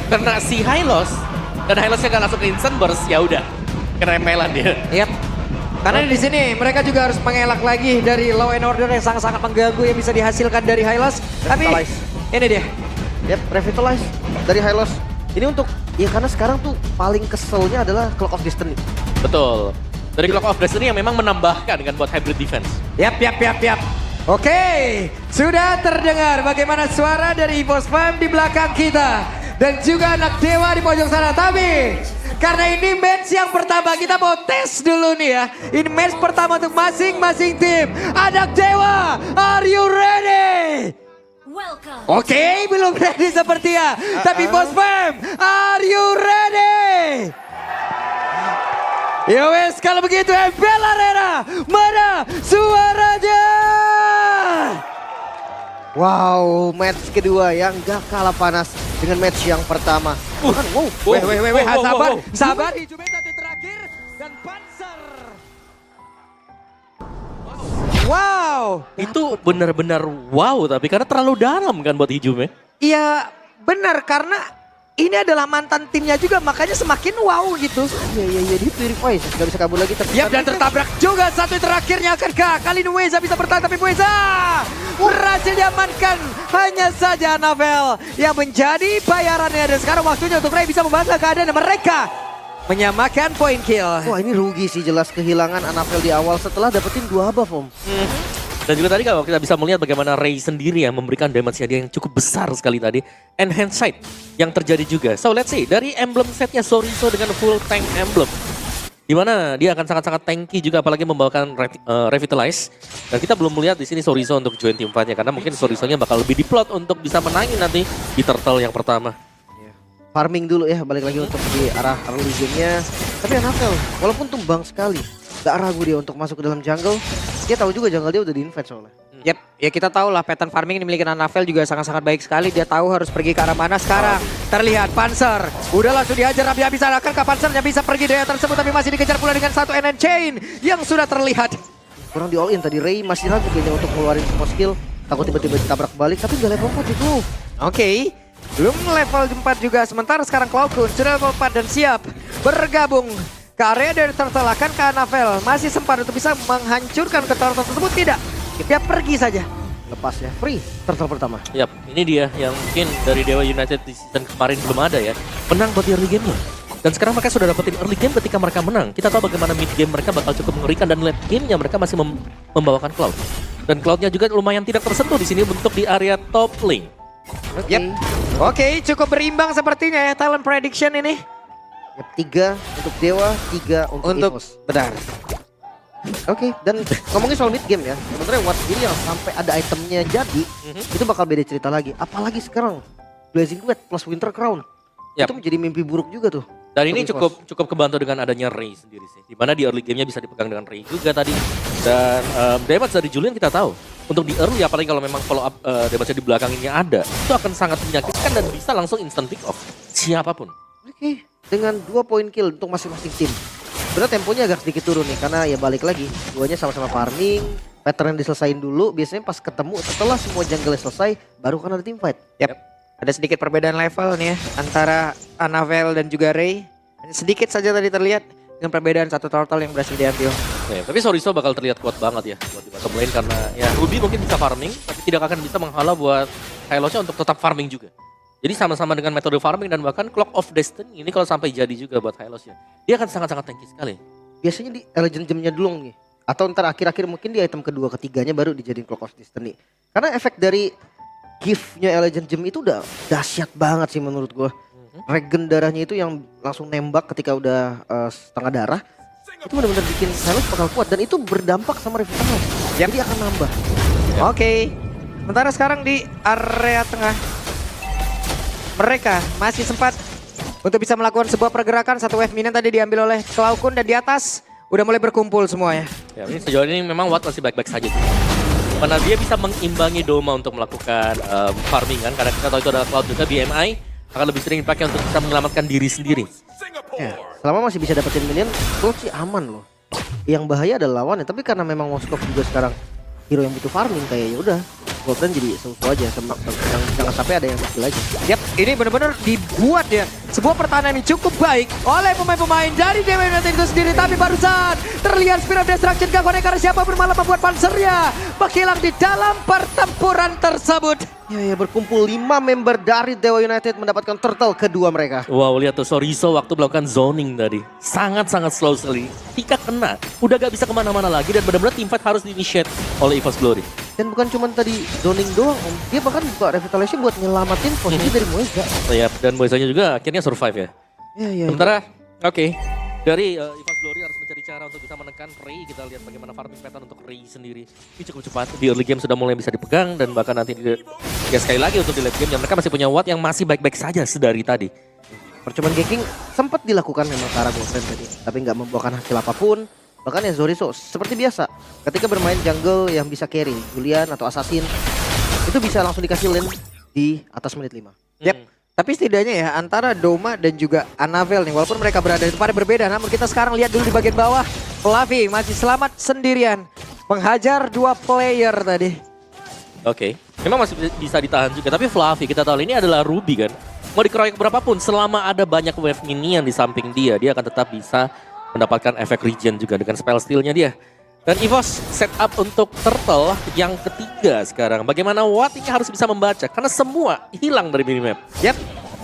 Karena si Hylos dan Hylosnya gak langsung ke instant burst, ya udah keremelan dia. Yap. Karena di sini mereka juga harus mengelak lagi dari law and order yang sangat-sangat mengganggu yang bisa dihasilkan dari Hylos. Tapi Revitalize. ini dia. Yep, revitalize dari Hylos. Ini untuk, ya karena sekarang tuh paling keselnya adalah Clock of Destiny. Betul. Dari Clock of Destiny yang memang menambahkan kan buat hybrid defense. Yap. Oke, sudah terdengar bagaimana suara dari Evos Fam di belakang kita. Dan juga anak dewa di pojok sana. Tapi karena ini match yang pertama, kita mau tes dulu nih ya. Ini match pertama untuk masing-masing tim. Anak dewa, are you ready? Oke, belum ready sepertinya. Tapi Bos Fam, are you ready? Ya wes, kalau begitu MPL Arena, mana suaranya? Wow, match kedua yang gak kalah panas dengan match yang pertama. Wow. Sabar. Hijau Beta terakhir dan Panzer. Wow. Itu benar-benar wow, tapi karena terlalu dalam kan buat Hijumnya. Iya benar, karena ini adalah mantan timnya juga, makanya semakin wow gitu. Iya, di Purify, gak bisa kabur lagi. Yap, dan tertabrak juga satu terakhirnya, akankah kali ini Weza bisa bertahan, tapi Weza berhasil diamankan. Hanya saja Anavel yang menjadi bayarannya, dan sekarang waktunya untuk Ray bisa membantu keadaan mereka menyamakan poin kill. Wah, ini rugi sih jelas kehilangan Anavel di awal setelah dapetin 2 buff, Om. Dan juga tadi kalau kita bisa melihat bagaimana Ray sendiri yang memberikan damage dia yang cukup besar sekali tadi. Enhance sight yang terjadi juga. So let's see, dari emblem setnya Soriso dengan full tank emblem. Dimana dia akan sangat-sangat tanky juga, apalagi membawakan Revitalize. Dan kita belum melihat di sini Soriso untuk join tim fight-nya, karena mungkin Soriso-nya bakal lebih diplot untuk bisa menangin nanti di turtle yang pertama. Farming dulu ya, balik lagi untuk di arah early game-nya. Tapi Anavel, walaupun tumbang sekali, gak ragu dia untuk masuk ke dalam jungle. Dia tahu juga jungle dia udah di-invade soalnya. Yap, ya kita tahu lah pattern farming yang dimiliki Anavel juga sangat-sangat baik sekali. Dia tahu harus pergi ke arah mana sekarang. Terlihat Panzer, udah langsung dihajar habis-habisan. Akankah Panzernya bisa pergi dari tersebut, tapi masih dikejar pula dengan satu NN Chain yang sudah terlihat. Kurang di all in tadi, Ray masih ragu kayaknya untuk ngeluarin semua skill. Takut tiba-tiba ditabrak balik, tapi gak level 4 itu. Oke, belum level 4 juga. Sementara sekarang Cloudkun sudah level 4 dan siap bergabung ke area dari turtle. Akankah Anavel masih sempat untuk bisa menghancurkan ke turtle tersebut? Tidak, dia pergi saja. Lepas ya, free turtle pertama. Yap, ini dia yang mungkin dari Dewa United di season kemarin belum ada ya. Menang buat di early game-nya. Dan sekarang mereka sudah dapetin early game ketika mereka menang. Kita tahu bagaimana mid game mereka bakal cukup mengerikan, dan late game-nya mereka masih membawakan Cloud. Dan Cloud-nya juga lumayan tidak tersentuh di sini untuk di area top lane. Yep. Oke, cukup berimbang sepertinya ya talent prediction ini. Yep, 3 untuk Dewa, 3 untuk Evos. Benar. Oke, dan ngomongin soal mid game ya, sebenarnya Watt sendiri yang sampai ada itemnya jadi, itu bakal beda cerita lagi. Apalagi sekarang Blazing Wet plus Winter Crown, Yap. itu menjadi mimpi buruk juga tuh. Dan ini untuk cukup kebantu dengan adanya Ray sendiri sih. Dimana di early game-nya bisa dipegang dengan Ray juga tadi. Dan damage dari Julian kita tahu. Untuk di early, apalagi kalau memang follow up damage di belakang ini ada, itu akan sangat menyakitkan dan bisa langsung instant pick off siapapun. Oke, dengan 2 poin kill untuk masing-masing tim. Sebenarnya temponya agak sedikit turun nih, karena ya balik lagi, duanya sama-sama farming, pattern yang diselesain dulu, biasanya pas ketemu setelah semua jungle selesai, baru kan ada team fight. Yap. Ada sedikit perbedaan level nih ya antara Anavel dan juga Ray. Hanya sedikit saja tadi terlihat dengan perbedaan satu turtle yang berhasil diambil. Ya, tapi Soriso bakal terlihat kuat banget ya buat di bottom lane, karena ya Ruby mungkin bisa farming, tapi tidak akan bisa menghalau buat Hylosnya untuk tetap farming juga. Jadi sama-sama dengan metode farming, dan bahkan Clock of Destiny ini kalau sampai jadi juga buat Hylosnya, dia akan sangat-sangat tanky sekali. Biasanya di Legend Gem-nya dulu nih, atau ntar akhir-akhir mungkin di item kedua ketiganya baru dijadiin Clock of Destiny. Karena efek dari gift-nya Legend Gem itu udah dahsyat banget sih menurut gua. Regen darahnya itu yang langsung nembak ketika udah setengah darah, itu benar-benar bikin Hylos bakal kuat, dan itu berdampak sama Revitalize. Jadi akan nambah. Oke. Sementara sekarang di area tengah, mereka masih sempat untuk bisa melakukan sebuah pergerakan. Satu wave minion tadi diambil oleh Cloudkun, dan di atas udah mulai berkumpul semuanya. Ya, ini sejauh ini memang Watt masih baik-baik saja. Karena dia bisa mengimbangi Doma untuk melakukan farming kan, karena kita tahu itu adalah Cloud juga, BMI akan lebih sering dipakai untuk bisa menyelamatkan diri sendiri. Ya, selama masih bisa dapetin minion, Cloud sih aman loh. Yang bahaya adalah lawannya, tapi karena memang Moskov juga sekarang hero yang butuh farming, kayak ya udah Golden jadi sesuatu aja. Jangan sampai ada yang kecil aja. Yap, ini benar-benar dibuat ya sebuah pertahanan yang cukup baik oleh pemain-pemain dari Dewa United itu sendiri. Tapi barusan terlihat Spirit of Destruction gak konek karena siapa malah membuat pansernya menghilang di dalam pertempuran tersebut. Ya berkumpul 5 member dari Dewa United mendapatkan turtle kedua mereka. Wow, lihat tuh Soriso waktu melakukan zoning tadi. Sangat-sangat slow sekali. Ketika kena, udah gak bisa kemana-mana lagi dan benar-benar teamfight harus di-initiate oleh EVOS Glory. Dan bukan cuma tadi zoning doang, Om. Dia bahkan buka revitalization buat nyelamatin posisi dari Moeza. Iya, dan Moezanya juga akhirnya survive ya. Iya. Sementara, oke, dari EVOS Glory harus mencari cara untuk bisa menekan Ray. Kita lihat bagaimana farming pattern untuk Ray sendiri. Ini cukup cepat, di early game sudah mulai bisa dipegang dan bahkan nanti ya sekali lagi untuk di late game, yang mereka masih punya Watt yang masih baik-baik saja sedari tadi. Percobaan ganking sempat dilakukan memang ke arah Goldfriend tadi, tapi nggak membuahkan hasil apapun. Bahkan ya Zoriso seperti biasa, ketika bermain jungle yang bisa carry, Julian atau Assassin, itu bisa langsung dikasih lane di atas menit 5. Yap. Tapi setidaknya ya antara Doma dan juga Anavel nih, walaupun mereka berada di tempat yang berbeda, namun kita sekarang lihat dulu di bagian bawah. Fluffy masih selamat sendirian, menghajar 2 player tadi. Oke, memang masih bisa ditahan juga, tapi Fluffy kita tahu ini adalah Ruby kan. Mau dikeroyok berapapun, selama ada banyak wave minion di samping dia akan tetap bisa mendapatkan efek regen juga dengan spell steal-nya dia. Dan EVOS setup untuk turtle yang ketiga sekarang. Bagaimana Watt ini harus bisa membaca, karena semua hilang dari minimap. Yap,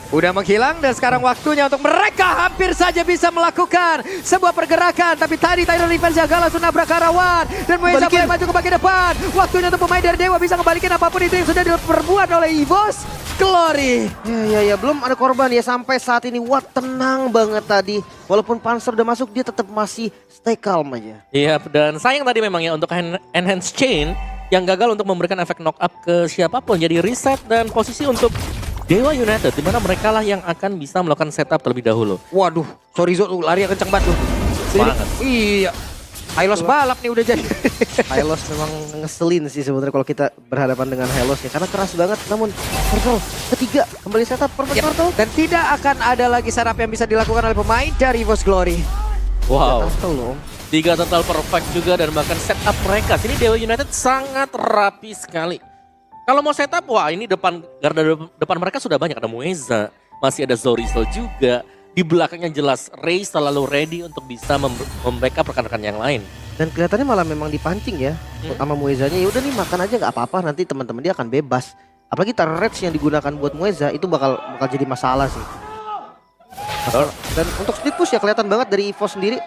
udah menghilang dan sekarang waktunya untuk mereka hampir saja bisa melakukan sebuah pergerakan. Tapi tadi Tidal Defense gagal langsung nabrak Karawan. Dan Moeza mulai maju ke bagian depan. Waktunya untuk pemain dari Dewa bisa kembalikan apapun itu yang sudah diperbuat oleh EVOS Glory. Ya, belum ada korban ya sampai saat ini. Watt tenang banget tadi. Walaupun Panzer udah masuk, dia tetap masih stay calm aja. Iya, dan sayang tadi memang ya untuk Enhance Chain yang gagal untuk memberikan efek knock up ke siapapun. Jadi reset dan posisi untuk Dewa United, di mana mereka lah yang akan bisa melakukan setup terlebih dahulu. Waduh, Sorizo tuh lari kenceng banget tuh. Banget. Iya. Hylos balap nih udah jadi. Hylos memang ngeselin sih sebenarnya kalau kita berhadapan dengan Hylos ya, karena keras banget. Namun turtle ketiga kembali setup perfect turtle. Dan tidak akan ada lagi setup yang bisa dilakukan oleh pemain dari EVOS Glory. Wow. Turtle loh. 3 total perfect juga dan bahkan setup mereka. Sini Dewa United sangat rapi sekali. Kalau mau setup, wah ini garda depan mereka sudah banyak. Ada Moeza, masih ada Zorizo juga. Di belakangnya jelas Ray selalu ready untuk bisa membackup rekan-rekan yang lain. Dan kelihatannya malah memang dipancing ya sama Moezanya. Ya udah nih makan aja nggak apa-apa, nanti teman-teman dia akan bebas. Apalagi turrets yang digunakan buat Moeza itu bakal jadi masalah sih. Dan untuk split push ya kelihatan banget dari EVOS sendiri.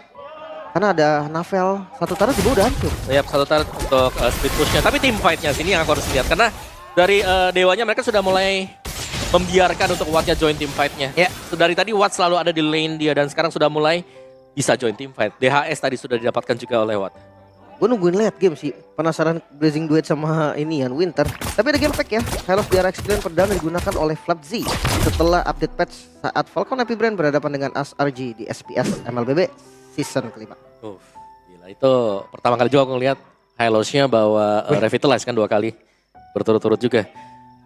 Karena ada Navel, satu turret juga udah hancur. Yap, satu turret untuk split pushnya. Tapi team fight-nya sini yang aku harus lihat. Karena dari Dewanya mereka sudah mulai membiarkan untuk Wattnya join team fight-nya. Ya. Dari tadi Watt selalu ada di lane dia dan sekarang sudah mulai bisa join team fight. DHS tadi sudah didapatkan juga oleh Watt. Gue nungguin late game sih, penasaran Blazing Duet sama ini Yan Winter. Tapi ada game pack ya, Hylos di RX Grand perdana digunakan oleh Flapz setelah update patch saat Falcon Happy Brand berhadapan dengan ASRG di SPS MLBB season kelima. Gila, itu pertama kali juga aku ngeliat Hylosnya bawa Revitalize kan 2 kali berturut-turut juga.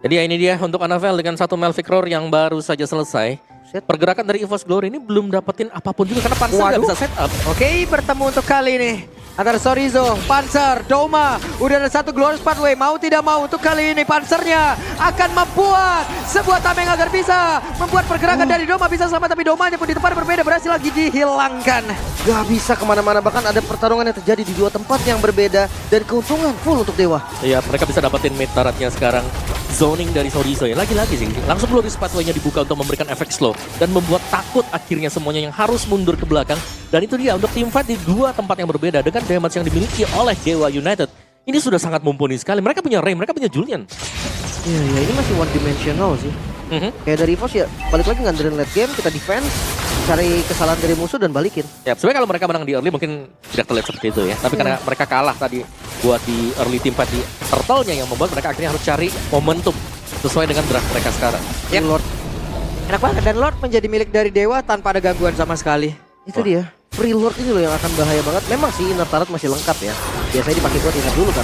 Jadi ya ini dia untuk Anavel dengan 1 Melvic Roar yang baru saja selesai. Pergerakan dari EVOS Glory ini belum dapetin apapun juga karena Panzer nggak bisa setup. Oke, bertemu untuk kali ini antara Sorizo, Panzer, Doma. Udah ada 1 Glorious Pathway, mau tidak mau untuk kali ini Panzernya akan membuat sebuah tameng agar bisa membuat pergerakan dari Doma bisa selamat. Tapi Domanya pun di tempat berbeda berhasil lagi dihilangkan. Gak bisa kemana-mana, bahkan ada pertarungan yang terjadi di 2 tempat yang berbeda. Dan keuntungan full untuk Dewa. Iya, mereka bisa dapetin mid turretnya sekarang. Zoning dari Sorizo ya, lagi-lagi sih. Langsung Glorious Pathway-nya dibuka untuk memberikan efek slow. Dan membuat takut akhirnya semuanya yang harus mundur ke belakang. Dan itu dia untuk team fight di 2 tempat yang berbeda. Dengan damage yang dimiliki oleh Dewa United. Ini sudah sangat mumpuni sekali. Mereka punya Ray, mereka punya Julian. Iya, ini masih one dimensional sih. Kayak dari EVOS ya, balik lagi ngandelin late game, kita defense, cari kesalahan dari musuh dan balikin. Ya, sebenarnya kalau mereka menang di early mungkin tidak terlihat seperti itu ya. Tapi karena mereka kalah tadi buat di early team fight di turtle-nya yang membuat mereka akhirnya harus cari momentum sesuai dengan draft mereka sekarang. Yep. Lord. Enak banget, dan Lord menjadi milik dari Dewa tanpa ada gangguan sama sekali. Itu dia, Free Lord ini loh yang akan bahaya banget. Memang sih inner turret masih lengkap ya. Biasanya dipakai buat inner dulu kan.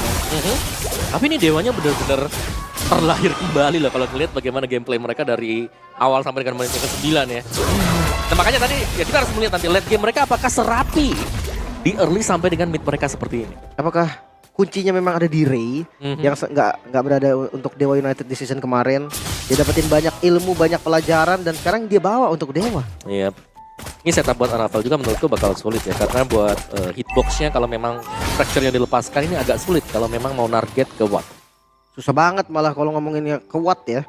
Tapi ini Dewanya benar-benar terlahir kembali loh kalau ngeliat bagaimana gameplay mereka dari awal sampai dengan menit ke-9 ya. Nah makanya tadi ya kita harus melihat nanti late game mereka apakah serapi di early sampai dengan mid mereka seperti ini. Apakah kuncinya memang ada di Ray yang nggak berada untuk Dewa United di season kemarin. Dia dapetin banyak ilmu, banyak pelajaran dan sekarang dia bawa untuk Dewa. Iya. Ini setup buat Unravel juga menurutku bakal sulit ya, karena buat hitboxnya kalau memang fracture yang dilepaskan ini agak sulit kalau memang mau target ke Watt. Susah banget malah kalau ngomonginnya ke Watt ya.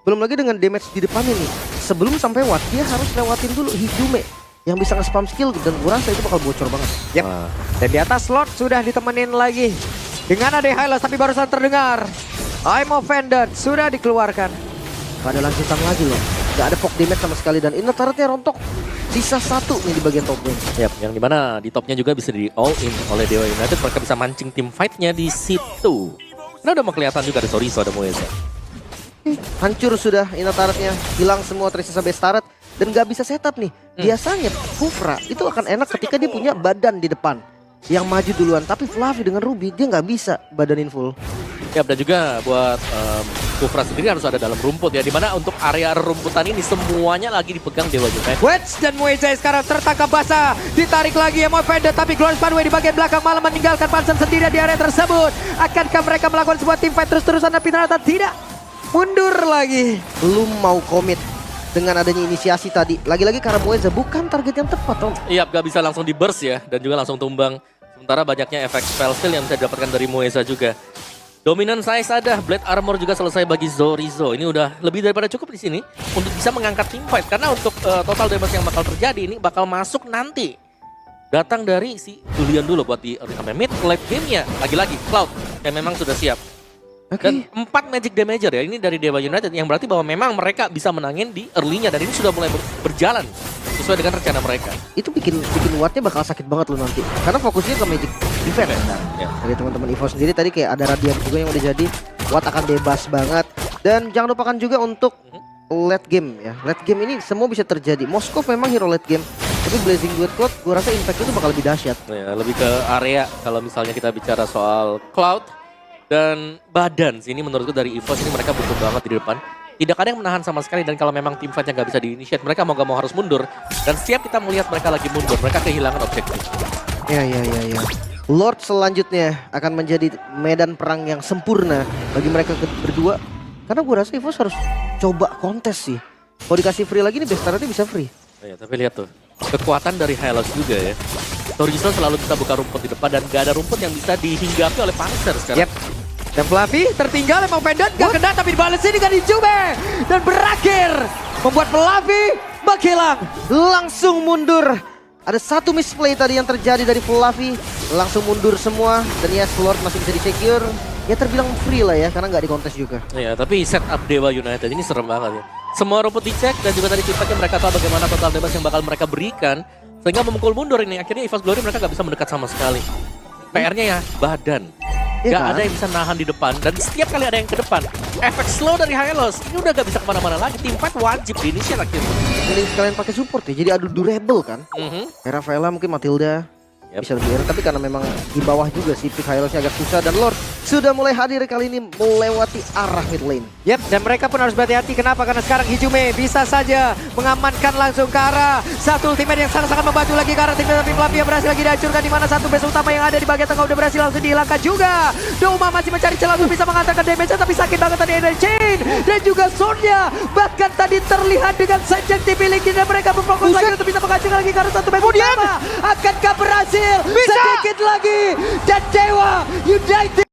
Belum lagi dengan damage di depan ini. Sebelum sampai Watt dia harus lewatin dulu Hidume yang bisa nge-spam skill dan gue rasa itu bakal bocor banget. Yep. Dan di atas slot sudah ditemenin lagi dengan ada Hylos, tapi barusan terdengar I'm offended sudah dikeluarkan. Gak ada lanjutan lagi loh. Gak ada poke damage sama sekali dan inner turretnya rontok. Sisa 1 nih di bagian top lane. Yap, yang dimana di topnya juga bisa di all in oleh Dewa United. Mereka bisa mancing tim fightnya di situ. Nah udah mau kelihatan juga ada Soriso, ada Moeza. Hancur sudah inner turretnya. Hilang semua tersisa base turret. Dan gak bisa setup nih. Biasanya Kufra itu akan enak ketika dia punya badan di depan yang maju duluan. Tapi Fluffy dengan Ruby dia gak bisa badanin full. Ya, dan juga buat Kufra sendiri harus ada dalam rumput ya. Dimana untuk area rumputan ini semuanya lagi dipegang Dewa United. Wedge dan Moeza sekarang tertangkap basah. Ditarik lagi Emo Offended, tapi Glorious Pathway di bagian belakang malah meninggalkan Pansen sendirian di area tersebut. Akankah mereka melakukan sebuah team fight terus-terusan tapi ternyata tidak? Mundur lagi. Belum mau komit dengan adanya inisiasi tadi. Lagi-lagi karena Moeza bukan target yang tepat, Tom. Iya, gak bisa langsung di burst ya. Dan juga langsung tumbang. Sementara banyaknya efek spell steal yang bisa didapatkan dari Moeza juga. Dominan size ada, Blade Armor juga selesai bagi Soriso. Ini udah lebih daripada cukup di sini untuk bisa mengangkat team fight. Karena untuk total damage yang bakal terjadi ini bakal masuk nanti. Datang dari si Julian dulu buat di early sampai mid late game-nya. Lagi-lagi Cloud yang memang sudah siap. Dan 4 magic damager ya, ini dari Dewa United yang berarti bahwa memang mereka bisa menangin di early-nya. Dan ini sudah mulai berjalan sesuai dengan rencana mereka. Itu bikin Wattnya bakal sakit banget loh nanti. Karena fokusnya ke magic defense. Ya. Dari teman-teman Evo sendiri tadi kayak ada Radiant juga yang udah jadi. Watt akan bebas banget. Dan jangan lupakan juga untuk late game ya. Late game ini semua bisa terjadi. Moskov memang hero late game. Tapi Blazing Duet Cloud gue rasa impact itu bakal lebih dahsyat. Ya, lebih ke area kalau misalnya kita bicara soal Cloud. Dan badan sini menurutku dari EVOS ini mereka butuh banget di depan. Tidak ada yang menahan sama sekali dan kalau memang tim fightnya nggak bisa di-initiate, mereka mau gak mau harus mundur. Dan setiap kita melihat mereka lagi mundur, mereka kehilangan objektif. Ya. Lord selanjutnya akan menjadi medan perang yang sempurna bagi mereka berdua. Karena gue rasa EVOS harus coba kontes sih. Kalau dikasih free lagi nih best turretnya bisa free. Ya, tapi lihat tuh, kekuatan dari Hylos juga ya. Soriso selalu bisa buka rumput di depan dan gak ada rumput yang bisa dihinggapi oleh Panzer sekarang. Yep. Dan Fluffy tertinggal emang pendant, gak kena tapi dibalesin dengan Hijume. Dan berakhir membuat Fluffy menghilang. Langsung mundur. Ada satu misplay tadi yang terjadi dari Fluffy. Langsung mundur semua. Dan ya Lord masih bisa di-secure. Ya terbilang free lah ya karena nggak dikontes juga. Iya, tapi setup Dewa United ini serem banget ya. Semua rumput dicek dan juga tadi tipnya mereka tahu bagaimana total damage yang bakal mereka berikan. Sehingga memukul mundur ini. Akhirnya EVOS Glory mereka gak bisa mendekat sama sekali. PR-nya ya badan. Ya Gak kan? ada yang bisa nahan di depan. Dan setiap kali ada yang ke depan. Efek slow dari Hylos. Ini udah gak bisa kemana-mana lagi. Team fight wajib di initiate akhirnya. Mending sekalian pakai support ya. Jadi adu durable kan. Rafaela mungkin Matilda. Yep. Bisa lebih enak. Tapi karena memang di bawah juga sih pick Hylosnya agak susah. Dan Lord sudah mulai hadir kali ini melewati arah mid lane. Yep, dan mereka pun harus berhati-hati. Kenapa? Karena sekarang Hijume bisa saja mengamankan langsung ke arah satu ultimate yang sangat-sangat membantu lagi ke arah tim. Tapi Fluffy yang berhasil lagi dihancurkan. Di mana satu base utama yang ada di bagian tengah udah berhasil langsung dihilangkan juga. Douma masih mencari celah untuk bisa mengantarkan damage. Tapi sakit banget tadi dari Chain. Dan juga Sonya. Bahkan tadi terlihat dengan sensitivity miliki. Dan mereka berfokus lagi untuk bisa menghancurkan lagi ke arah satu base utama. Akankah berhasil? Sedikit lagi. Dan Dewa United